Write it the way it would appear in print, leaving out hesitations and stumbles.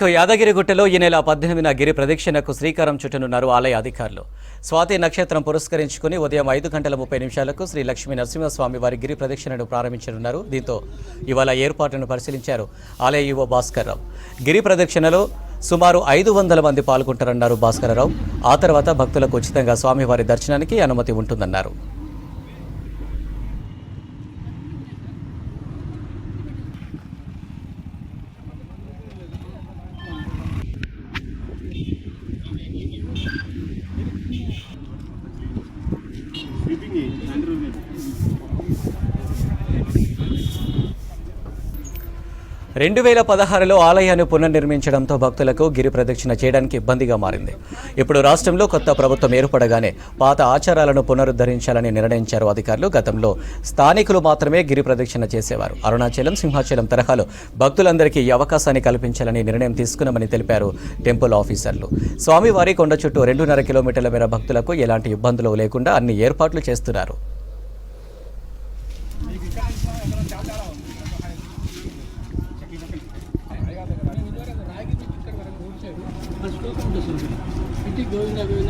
ఇక యాదగిరిగుట్టలో ఈ నెల 18న గిరి ప్రదక్షిణకు శ్రీకారం చుట్టనున్నారు ఆలయ అధికారులు. స్వాతి నక్షత్రం పురస్కరించుకుని ఉదయం 5:30 శ్రీ లక్ష్మీ నరసింహస్వామి వారి గిరి ప్రదక్షిణను ప్రారంభించనున్నారు. దీంతో ఇవాళ ఏర్పాట్లను పరిశీలించారు ఆలయ ఈవో భాస్కర్రావు. గిరి ప్రదక్షిణలో సుమారు 500 మంది పాల్గొంటారన్నారు భాస్కరరావు. ఆ తర్వాత భక్తులకు ఉచితంగా స్వామివారి దర్శనానికి అనుమతి ఉంటుందన్నారు. స్వీపింగ్ 2016లో ఆలయాన్ని పునర్నిర్మించడంతో భక్తులకు గిరి ప్రదక్షిణ చేయడానికి ఇబ్బందిగా మారింది. ఇప్పుడు రాష్ట్రంలో కొత్త ప్రభుత్వం ఏర్పడగానే పాత ఆచారాలను పునరుద్ధరించాలని నిర్ణయించారు అధికారులు. గతంలో స్థానికులు మాత్రమే గిరి ప్రదక్షిణ చేసేవారు. అరుణాచలం, సింహాచలం తరహాలో భక్తులందరికీ ఈ అవకాశాన్ని కల్పించాలని నిర్ణయం తీసుకున్నామని తెలిపారు టెంపుల్ ఆఫీసర్లు. స్వామివారి కొండ చుట్టూ 2.5 కిలోమీటర్ల మేర భక్తులకు ఎలాంటి ఇబ్బందులు లేకుండా అన్ని ఏర్పాట్లు చేస్తున్నారు. గోవింద గోవింద